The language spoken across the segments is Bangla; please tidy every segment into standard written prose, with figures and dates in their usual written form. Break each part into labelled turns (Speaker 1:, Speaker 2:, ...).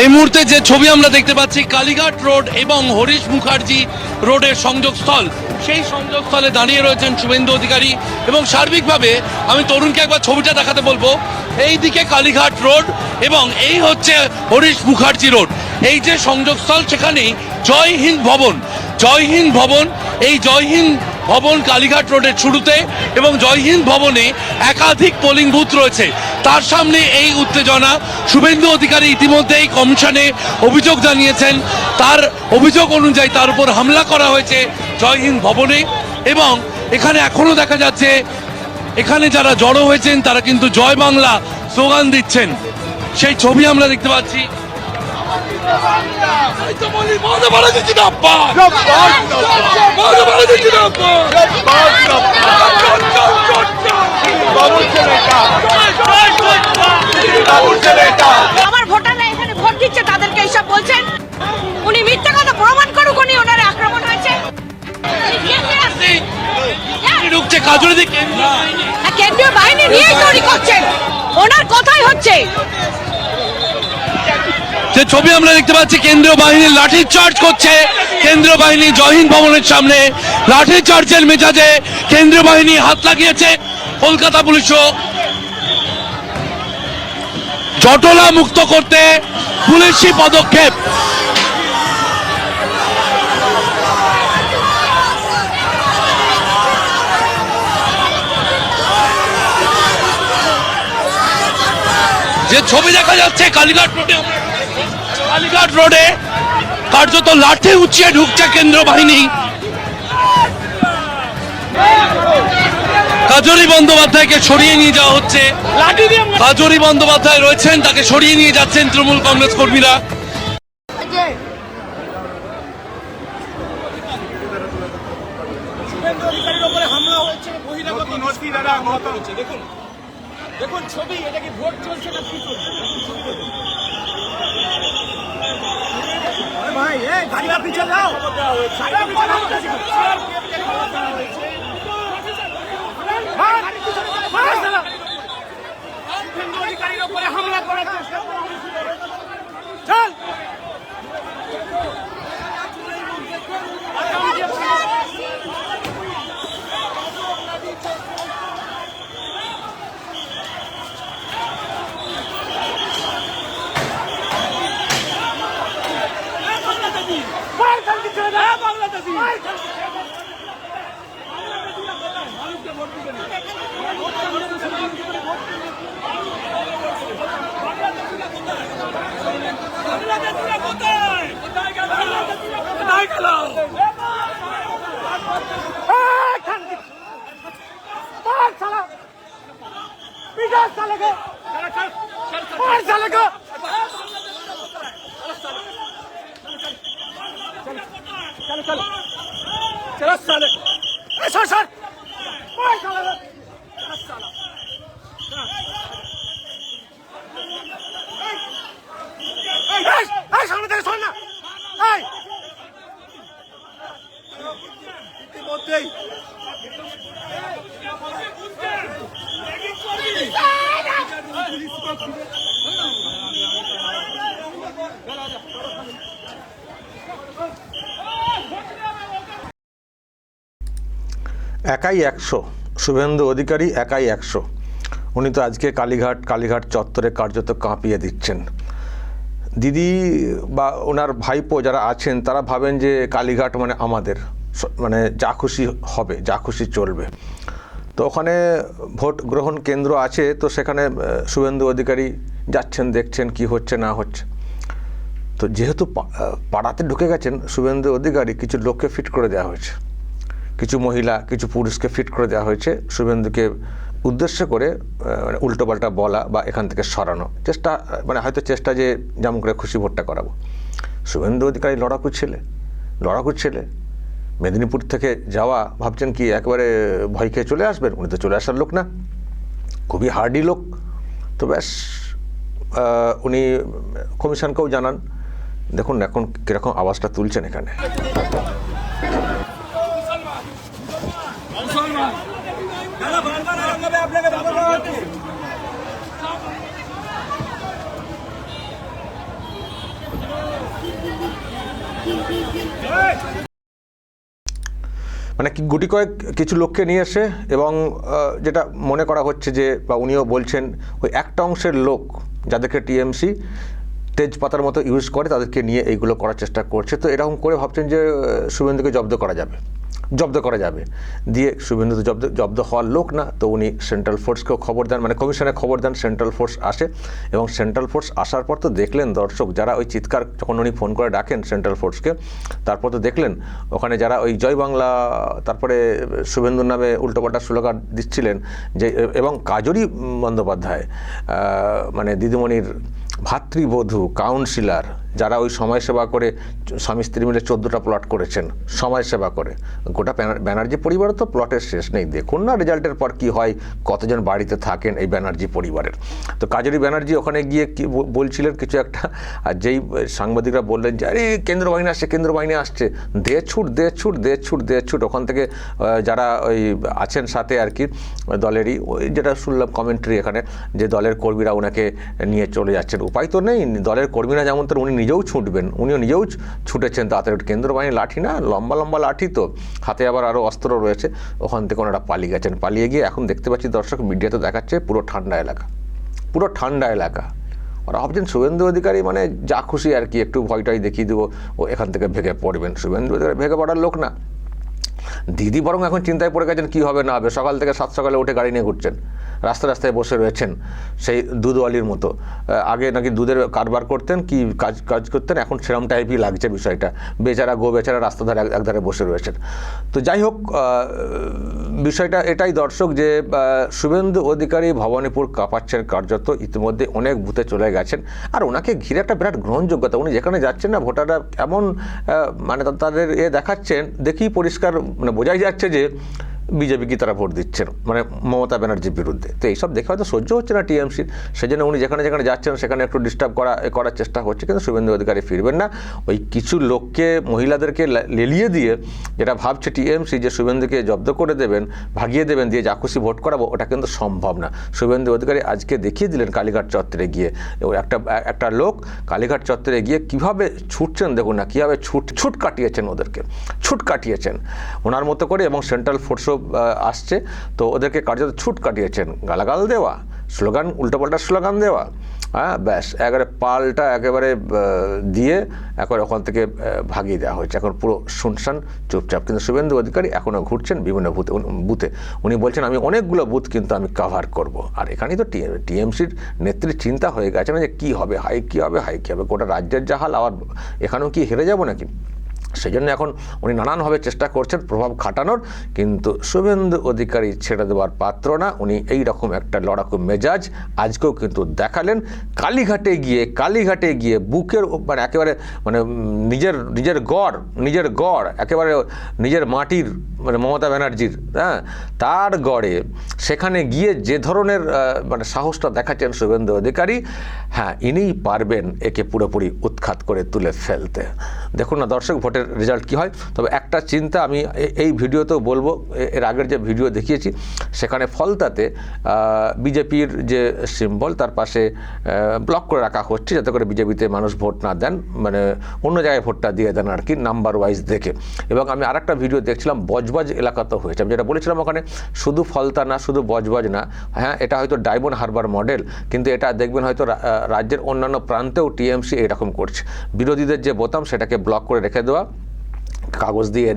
Speaker 1: এই মুহূর্তে যে ছবি আমরা দেখতে পাচ্ছি কালীঘাট রোড এবং হরিশ মুখার্জি রোডের সংযোগস্থল, সেই সংযোগস্থলে দাঁড়িয়ে রয়েছেন শুভেন্দু অধিকারী এবং সার্বিকভাবে আমি তরুণকে একবার ছবিটা দেখাতে বলবো। এই দিকে কালীঘাট রোড এবং এই হচ্ছে হরিশ মুখার্জি রোড, এই যে সংযোগস্থল সেখানেই জয় হিন্দ ভবন। জয় হিন্দ ভবন, এই জয় হিন্দ ভবন কালীঘাট রোডের শুরুতে এবং জয় হিন্দ ভবনে একাধিক পোলিং বুথ রয়েছে। তার সামনে এই উত্তেজনা। শুভেন্দু অধিকারী ইতিমধ্যেই কমিশনে অভিযোগ জানিয়েছেন, তার অভিযোগ অনুযায়ী তার উপর হামলা করা হয়েছে জয় হিন্দ ভবনে এবং এখানে এখনো দেখা যাচ্ছে এখানে যারা জড়ো হয়েছেন তারা কিন্তু জয় বাংলা স্লোগান দিচ্ছেন, সেই ছবি আমরা দেখতে পাচ্ছি।
Speaker 2: আমার ভোটাররা এখানে ভোট দিচ্ছে, তাদেরকে এইসব বলছেন। উনি মিথ্যা কথা প্রমাণ করুক, উনি ওনার আক্রমণ হয়েছে। কেন্দ্রীয় বাহিনী নিয়েই তৈরি করছেন, ওনার কথাই হচ্ছে।
Speaker 1: যে ছবি আমরা দেখতে পাচ্ছি কেন্দ্রীয় বাহিনী লাঠি চার্জ করছে, কেন্দ্রীয় বাহিনী জয় হিন্দ ভবনের সামনে লাঠি চার্জের মেজাজে কেন্দ্রীয় বাহিনী হাত লাগিয়েছে। কলকাতা পুলিশও জটলা মুক্ত করতে পুলিশি পদক্ষেপ। যে ছবি দেখা যাচ্ছে কালীঘাট রোডে, কালীঘাট রোডে কার্যত লাঠি উঁচিয়ে ঢুকছে কেন্দ্র বাহিনী। কাজরি বন্দ্যোপাধ্যায়কে সরিয়ে নিয়ে যাওয়া হচ্ছে, কাজরি বন্দ্যোপাধ্যায় রয়েছেন, তাকে সরিয়ে নিয়ে যাচ্ছেন তৃণমূল কংগ্রেস কর্মীরা।
Speaker 3: দেখুন ছবি, এটা কি ভোট চলছে না কি চলছে? ভাই গাড়িটা পিছিয়ে যাও, অধিকারীর উপরে হামলা করার চেষ্টা করা হয়েছে। চল
Speaker 4: একাই 100, শুভেন্দু অধিকারী একাই 100। উনি তো আজকে কালীঘাট চত্বরে কার্যত কাঁপিয়ে দিচ্ছেন। দিদি বা ওনার ভাইপো যারা আছেন তারা ভাবেন যে কালীঘাট মানে আমাদের, মানে যা খুশি হবে, যা খুশি চলবে। তো ওখানে ভোট গ্রহণ কেন্দ্র আছে, তো সেখানে শুভেন্দু অধিকারী যাচ্ছেন, দেখছেন কি হচ্ছে না হচ্ছে। তো যেহেতু পাড়াতে ঢুকে গেছেন শুভেন্দু অধিকারী, কিছু লোককে ফিট করে দেওয়া হয়েছে, কিছু মহিলা কিছু পুরুষকে ফিট করে দেওয়া হয়েছে শুভেন্দুকে উদ্দেশ্য করে উল্টোপাল্টা বলা বা এখান থেকে সরানো চেষ্টা, মানে হয়তো চেষ্টা যে যেমন করে খুশি ভোটটা করাবো। শুভেন্দু অধিকারী লড়াকু ছেলে, মেদিনীপুর থেকে যাওয়া, ভাবছেন কি একেবারে ভয় খেয়ে চলে আসবেন? উনি তো চলে আসার লোক না, খুবই হার্ডি লোক। তো ব্যাস উনি কমিশনকেও জানান। দেখুন এখন কীরকম আওয়াজটা তুলছেন এখানে। মানে কি গুটি কয়েক কিছু লোককে নিয়ে এসে এবং যেটা মনে করা হচ্ছে যে বা উনিও বলছেন ওই একটা অংশের লোক যাদেরকে টিএমসি তেজপাতার মতো ইউজ করে তাদেরকে নিয়ে এইগুলো করার চেষ্টা করছে। তো এরকম করে ভাবছেন যে শুভেন্দুকে জব্দ করা যাবে দিয়ে শুভেন্দু তো জব্দ হওয়ার লোক না, তো উনি সেন্ট্রাল ফোর্সকেও খবর দেন, মানে কমিশনে খবর দেন, সেন্ট্রাল ফোর্স আসে এবং সেন্ট্রাল ফোর্স আসার পর তো দেখলেন দর্শক যারা ওই চিৎকার যখন উনি ফোন করে ডাকেন সেন্ট্রাল ফোর্সকে, তারপর তো দেখলেন ওখানে যারা ওই জয় বাংলা তারপরে শুভেন্দুর নামে উল্টোপাল্টা স্লোগান দিচ্ছিলেন যে, এবং কাজরি বন্দ্যোপাধ্যায় মানে দিদিমণির ভাতৃবধূ কাউন্সিলর যারা ওই সমাজসেবা করে স্বামী স্ত্রী মিলে 14টা প্লট করেছেন সমাজসেবা করে, গোটা ব্যানার্জি পরিবারও তো প্লটের শেষ নেই। দেখুন না রেজাল্টের পর কি হয়, কতজন বাড়িতে থাকেন এই ব্যানার্জি পরিবারের। তো কাজরি ব্যানার্জি ওখানে গিয়ে কি বলছিলেন কিছু একটা, আর যেই সাংবাদিকরা বললেন যে আরে কেন্দ্র বাহিনী আসছে দে ছুট, ওখান থেকে যারা ওই আছেন সাথে আর কি দলেরই ওই যেটা শুনলাম কমেন্ট্রি এখানে যে দলের কর্মীরা ওনাকে নিয়ে চলে যাচ্ছেন। উপায় তো নেই, দলের কর্মীরা যেমন তো উনি নিজেও ছুটবেন, উনিও নিজেও ছুটেছেন তাড়াতাড়ি, কেন্দ্র বাহিনী লাঠি না লম্বা লাঠি, তো হাতে আবার আরও অস্ত্র রয়েছে, ওখান থেকে ওনারা পালিয়ে গেছেন। পালিয়ে গিয়ে এখন দেখতে পাচ্ছি দর্শক মিডিয়াতে দেখাচ্ছে পুরো ঠান্ডা এলাকা। ওরা ভাবছেন শুভেন্দু অধিকারী মানে যা খুশি আর কি একটু ভয়টাই দেখিয়ে দেবো ও এখান থেকে ভেঙে পড়বেন। শুভেন্দু অধিকারী ভেঙে পড়ার লোক না, দিদি বরং এখন চিন্তায় পড়ে গেছেন কী হবে না হবে। সকাল থেকে 7 সকালে উঠে গাড়ি নিয়ে ঘুরছেন, রাস্তায় বসে রয়েছেন সেই দুধওয়ালির মতো। আগে নাকি দুধের কারবার করতেন কি কাজ করতেন, এখন সেরম টাইপই লাগছে বিষয়টা। বেচারা রাস্তা ধারে একধারে বসে রয়েছেন। তো যাই হোক, বিষয়টা এটাই দর্শক যে শুভেন্দু অধিকারী ভবানীপুর কাঁপাচ্ছেন কার্যত, ইতিমধ্যে অনেক বুথে চলে গেছেন। আর ওনাকে ঘিরে একটা বিরাট গ্রহণযোগ্যতা, উনি যেখানে যাচ্ছেন না ভোটাররা এমন মানে তাদের দেখাচ্ছেন, দেখেই পরিষ্কার মানে বোঝাই যাচ্ছে যে বিজেপিকে তারা ভোট দিচ্ছেন, মানে মমতা ব্যানার্জির বিরুদ্ধে। তো এইসব দেখে হয়তো সহ্য হচ্ছে না টিএমসির, সেজন্য উনি যেখানে যাচ্ছেন সেখানে একটু ডিস্টার্ব করার চেষ্টা হচ্ছে। কিন্তু শুভেন্দু অধিকারী ফিরবেন না। ওই কিছু লোককে মহিলাদেরকে লেলিয়ে দিয়ে যেটা ভাবছে টিএমসি যে শুভেন্দুকে জব্দ করে দেবেন, ভাগিয়ে দেবেন, দিয়ে যা খুশি ভোট করাবো, ওটা কিন্তু সম্ভব না। শুভেন্দু অধিকারী আজকে দেখিয়ে দিলেন কালীঘাট চত্বরে গিয়ে, একটা লোক কালীঘাট চত্বরে গিয়ে কীভাবে ছুটছেন দেখুন না, কীভাবে ছুট কাটিয়েছেন ওদেরকে, ওনার মতো করে। এবং সেন্ট্রাল ফোর্সও আসছে, তো ওদেরকে কার্যত ছুট কাটিয়েছেন, গালাগাল দেওয়া, স্লোগান উল্টোপাল্টা স্লোগান দেওয়া, ব্যাস একেবারে পাল্টা একেবারে দিয়ে একবার ওখান থেকে ভাগিয়ে দেওয়া হয়েছে। এখন পুরো শুনশান চুপচাপ। কিন্তু শুভেন্দু অধিকারী এখনও ঘুরছেন বিভিন্ন বুথে। উনি বলছেন আমি অনেকগুলো বুথ কিন্তু আমি কাভার করব। আর এখানেই তো টিএমসির নেত্রীর চিন্তা হয়ে গেছে না যে কী হবে, হাই কী হবে, গোটা রাজ্যের যা হাল, আবার এখানেও কি হেরে যাব নাকি। সেই জন্য এখন উনি নানানভাবে চেষ্টা করছেন প্রভাব খাটানোর, কিন্তু শুভেন্দু অধিকারী ছেড়ে দেওয়ার পাত্র না। উনি এই রকম একটা লড়াকু মেজাজ আজকেও কিন্তু দেখালেন কালীঘাটে গিয়ে বুকের মানে একেবারে মানে নিজের গড় একেবারে নিজের মাটির মানে মমতা ব্যানার্জির তার গড়ে সেখানে গিয়ে যে ধরনের মানে সাহসটা দেখাচ্ছেন শুভেন্দু অধিকারী, ইনিই পারবেন একে পুরোপুরি উৎখাত করে তুলে ফেলতে। দেখুন না দর্শক ভোটের রেজাল্ট কী হয়। তবে একটা চিন্তা আমি এই ভিডিওতেও বলবো, এর আগের যে ভিডিও দেখিয়েছি সেখানে ফলতাতে বিজেপির যে সিম্বল তার পাশে ব্লক করে রাখা হচ্ছে যাতে করে বিজেপিতে মানুষ ভোট না দেন, মানে অন্য জায়গায় ভোটটা দিয়ে দেন আর কি নাম্বার ওয়াইজ দেখে। এবং আমি আরেকটা ভিডিও দেখছিলাম বজবজ এলাকাতেও হয়েছে, আমি যেটা বলেছিলাম ওখানে শুধু ফলতা না, শুধু বজবজ না, এটা হয়তো ডায়মন্ড হারবার মডেল, কিন্তু এটা দেখবেন হয়তো রাজ্যের অন্যান্য প্রান্তেও টিএমসি এরকম করছে। বিরোধীদের যে বোতাম সেটাকে ব্লক করে রেখে দেওয়া, কাগজ দিয়ে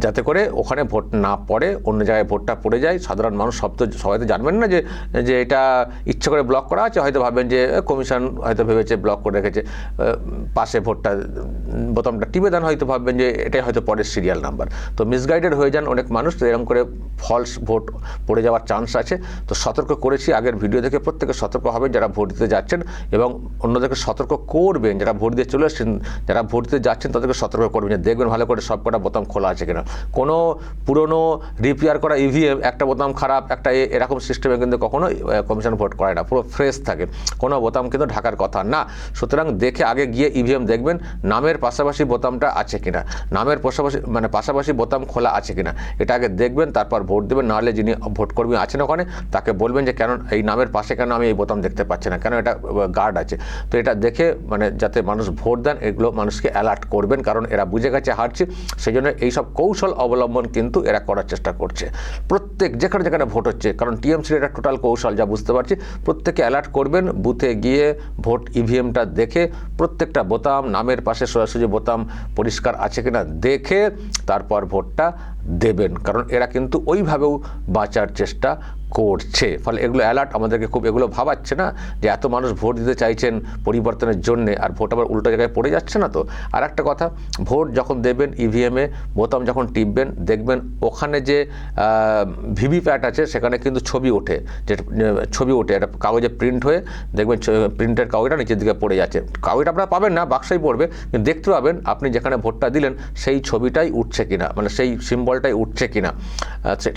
Speaker 4: যাতে করে ওখানে ভোট না পড়ে, অন্য জায়গায় ভোটটা পড়ে যায়। সাধারণ মানুষ সবাই তো জানবেন না যে এটা ইচ্ছে করে ব্লক করা আছে, হয়তো ভাবেন যে কমিশন হয়তো ভেবেছে ব্লক করে রেখেছে, পাশে ভোটটা বোতামটা টিপে দেন, হয়তো ভাববেন যে এটাই হয়তো পরের সিরিয়াল নাম্বার। তো মিসগাইডেড হয়ে যান অনেক মানুষ, তো এরকম করে ফলস ভোট পড়ে যাওয়ার চান্স আছে। তো সতর্ক করেছি আগের ভিডিও থেকে, প্রত্যেকে সতর্ক হবেন যারা ভোট দিতে যাচ্ছেন এবং অন্যদেরকে সতর্ক করবেন যারা ভোট দিয়ে চলে এসেছেন, যারা ভোট দিতে যাচ্ছেন তাদেরকে সতর্ক করবেন যে দেখবেন ভালো করে করে সব কটা বোতাম খোলা আছে কিনা। কোনো পুরনো রিপেয়ার করা ইভিএম একটা বোতাম খারাপ একটা এরকম সিস্টেমে কিন্তু কখনো কমিশন ভোট করে না, পুরো ফ্রেশ থাকে, কোনো বোতাম কিন্তু ঢাকার কথা না। সুতরাং দেখে আগে গিয়ে ইভিএম দেখবেন নামের পাশাপাশি বোতামটা আছে কিনা, নামের পাশাপাশি বোতাম খোলা আছে কিনা, এটা আগে দেখবেন, তারপর ভোট দেবেন। নাহলে যিনি ভোটকর্মী আছেন ওখানে তাকে বলবেন যে কেন এই নামের পাশে কেন আমি এই বোতাম দেখতে পাচ্ছি না, কেন এটা গার্ড আছে। তো এটা দেখে যাতে মানুষ ভোট দেন এগুলো মানুষকে অ্যালার্ট করবেন, কারণ এরা বুঝে গেছে হারছে, সেই জন্য এইসব কৌশল অবলম্বন কিন্তু এরা করার চেষ্টা করছে। প্রত্যেক যেখানে ভোট হচ্ছে, কারণ টিএমসির এটা টোটাল কৌশল যা বুঝতে পারছি, প্রত্যেকে অ্যালার্ট করবেন, বুথে গিয়ে ভোট ইভিএমটা দেখে প্রত্যেকটা বোতাম নামের পাশে সোজাসুজি বোতাম পরিষ্কার আছে কিনা দেখে তারপর ভোটটা দেবেন, কারণ এরা কিন্তু ওইভাবেও বাঁচার চেষ্টা করছে। ফলে এগুলো অ্যালার্ট আমাদেরকে খুব এগুলো ভাবাচ্ছে না যে এত মানুষ ভোট দিতে চাইছেন পরিবর্তনের জন্যে, আর ভোট আবার উল্টো জায়গায় পড়ে যাচ্ছে না। তো আর একটা কথা, ভোট যখন দেবেন ইভিএমে বোতাম যখন টিপবেন দেখবেন ওখানে যে ভিভিপ্যাট আছে সেখানে কিন্তু ছবি ওঠে, এটা কাগজে প্রিন্ট হয়ে দেখবেন প্রিন্টের কাগজটা নিচের দিকে পড়ে যাচ্ছে। কাগজটা আপনারা পাবেন না, বাক্সেই পড়বে, কিন্তু দেখতে পাবেন আপনি যেখানে ভোটটা দিলেন সেই ছবিটাই উঠছে কিনা, সেই সিম্বলটাই উঠছে কিনা,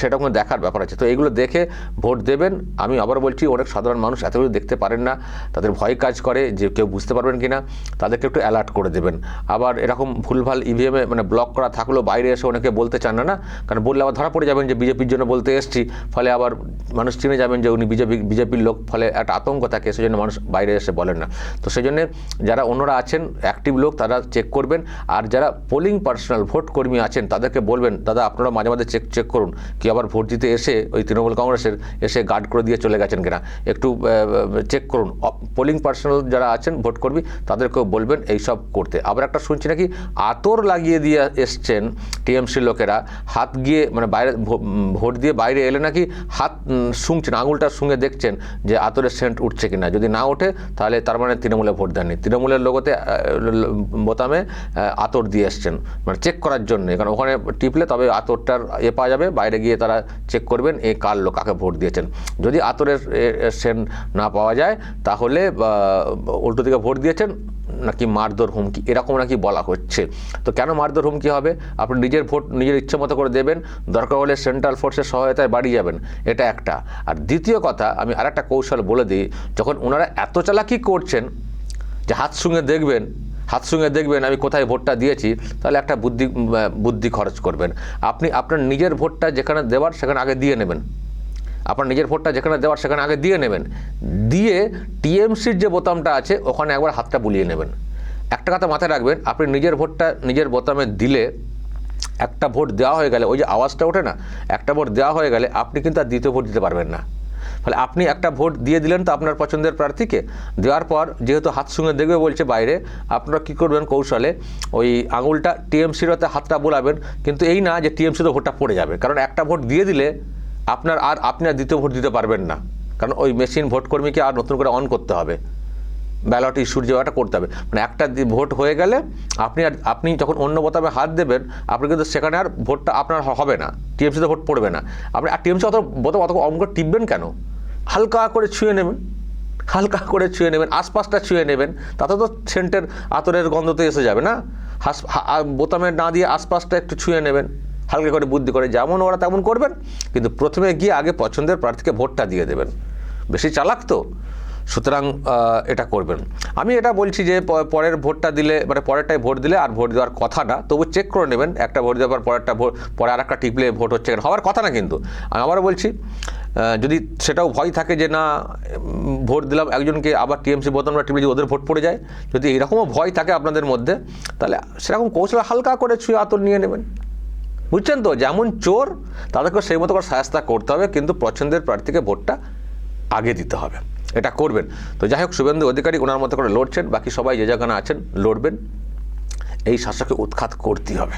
Speaker 4: সেটা কোনো দেখার ব্যাপার আছে। তো এগুলো দেখে ভোট দেবেন। আমি আবার বলছি, অনেক সাধারণ মানুষ এতগুলো দেখতে পারেন না, তাদের ভয় কাজ করে যে কেউ বুঝতে পারবেন কিনা, তাদেরকে একটু অ্যালার্ট করে দেবেন। আবার এরকম ভুলভাল ইভিএমে ব্লক করা থাকলেও বাইরে এসে অনেকে বলতে চান না, কারণ বললে আবার ধরা পড়ে যাবেন যে বিজেপির জন্য বলতে এসছি, ফলে আবার মানুষ চিনে যাবেন যে উনি বিজেপির লোক, ফলে একটা আতঙ্ক থাকে, সেই জন্য মানুষ বাইরে এসে বলেন না। তো সেই জন্যে যারা অন্যরা আছেন অ্যাক্টিভ লোক তারা চেক করবেন, আর যারা পোলিং পার্সোনাল ভোট কর্মী আছেন তাদেরকে বলবেন দাদা আপনারা মাঝে মাঝে চেক করুন কি আবার ভোট দিতে এসে ওই তৃণমূল কংগ্রেসের এসে গার্ড করে দিয়ে চলে গেছেন কিনা, একটু চেক করুন। পোলিং পার্সোনাল যারা আছেন ভোটকর্মী তাদেরকেও বলবেন এইসব করতে। আবার একটা শুনছি নাকি আতর লাগিয়ে দিয়ে এসছেন টিএমসির লোকেরা, হাত গিয়ে বাইরে ভোট দিয়ে বাইরে এলে নাকি হাত শুংছেন, আঙুলটা শুঙে দেখছেন যে আতরের সেন্ট উঠছে কিনা, যদি না ওঠে তাহলে তার মানে তৃণমূলে ভোট দেননি, তৃণমূলের লোগোতে বোতামে আতর দিয়ে এসছেন, চেক করার জন্য, কারণ ওখানে টিপলে তবে আতরটার পাওয়া যাবে, বাইরে গিয়ে তারা চেক করবেন এই কার লোক কাকে ভোট দিয়েছেন। যদি আতরের সেন্ট না পাওয়া যায় তাহলে উল্টো দিকে ভোট দিয়েছেন নাকি মারধর হুমকি এরকম নাকি বলা হচ্ছে। তো কেন মারধর হুমকি হবে? আপনি নিজের ভোট নিজের ইচ্ছে মতো করে দেবেন, দরকার হলে সেন্ট্রাল ফোর্সের সহায়তায় বাড়ি যাবেন, এটা একটা। আর দ্বিতীয় কথা আমি আরেকটা কৌশল বলে দিই, যখন ওনারা এত চালাকি করছেন যে হাত সঙ্গে দেখবেন আমি কোথায় ভোটটা দিয়েছি, তাহলে একটা বুদ্ধি খরচ করবেন। আপনি আপনার নিজের ভোটটা যেখানে দেওয়ার সেখানে আগে দিয়ে নেবেন, দিয়ে টিএমসির যে বোতামটা আছে ওখানে একবার হাতটা বুলিয়ে নেবেন। একটা কথা মাথায় রাখবেন, আপনি নিজের ভোটটা নিজের বোতামে দিলে একটা ভোট দেওয়া হয়ে গেলে ওই যে আওয়াজটা ওঠে না, একটা ভোট দেওয়া হয়ে গেলে আপনি কিন্তু আর দ্বিতীয় ভোট দিতে পারবেন না। ফলে আপনি একটা ভোট দিয়ে দিলেন তো আপনার পছন্দের প্রার্থীকে, দেওয়ার পর যেহেতু হাত সঙ্গে দেখবে বলছে বাইরে, আপনারা কী করবেন কৌশলে ওই আঙুলটা টিএমসির হাতটা বোলাবেন, কিন্তু এই না যে টিএমসিতে ভোটটা পড়ে যাবে, কারণ একটা ভোট দিয়ে দিলে আপনি আর দ্বিতীয় ভোট দিতে পারবেন না, কারণ ওই মেশিন ভোটকর্মীকে আর নতুন করে অন করতে হবে, ব্যালট ইস্যুর যেটা করতে হবে। একটা ভোট হয়ে গেলে আপনি যখন অন্য বোতামে হাত দেবেন আপনি কিন্তু সেখানে আর ভোটটা আপনার হবে না, টিএমসিতে ভোট পড়বে না। আপনি আর টিএমসি অত বোতাম অত অঙ্ক টিপবেন কেন? হালকা করে ছুঁয়ে নেবেন, আশপাশটা ছুঁয়ে নেবেন, তাতে তো সেন্টের আতরের গন্ধ তো এসে যাবে না। বোতামে না দিয়ে আশপাশটা একটু ছুঁয়ে নেবেন, হালকা করে বুদ্ধি করে, যেমন ওরা তেমন করবেন, কিন্তু প্রথমে গিয়ে আগে পছন্দের প্রার্থীকে ভোটটা দিয়ে দেবেন। বেশি চালাক তো, সুতরাং এটা করবেন। আমি এটা বলছি যে পরের ভোটটা দিলে পরেরটাই ভোট দিলে আর ভোট দেওয়ার কথা না, তবু চেক করে নেবেন, একটা ভোট দেওয়ার পর পরে আর একটা টিপলে ভোট হচ্ছে হওয়ার কথা না। কিন্তু আমি আবারও বলছি, যদি সেটাও ভয় থাকে যে না ভোট দিলাম একজনকে আবার টিএমসি বোতামটা টিপলে যদি ওদের ভোট পড়ে যায়, যদি এরকমও ভয় থাকে আপনাদের মধ্যে, তাহলে সেরকম কৌশল হালকা করে ছুঁয়ে আতর নিয়ে নেবেন। বুঝছেন তো, যেমন চোর তাদেরকে সেই মতো করে শায়েস্তা করতে হবে, কিন্তু পছন্দের প্রার্থীকে ভোটটা আগে দিতে হবে, এটা করবেন। তো যাই হোক, শুভেন্দু অধিকারী ওনার মতো করে লড়ছেন, বাকি সবাই যে জায়গায় আছেন লড়বেন, এই শাসককে উৎখাত করতেই হবে।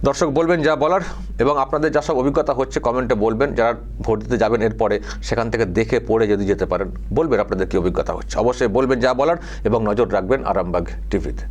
Speaker 4: দর্শক বলবেন যা বলার, এবং আপনাদের যা সব অভিজ্ঞতা হচ্ছে কমেন্টে বলবেন, যারা ভোট দিতে যাবেন এরপরে সেখান থেকে দেখে পড়ে যদি যেতে পারেন বলবেন আপনাদের কী অভিজ্ঞতা হচ্ছে, অবশ্যই বলবেন যা বলার, এবং নজর রাখবেন আরামবাগ টিভিতে।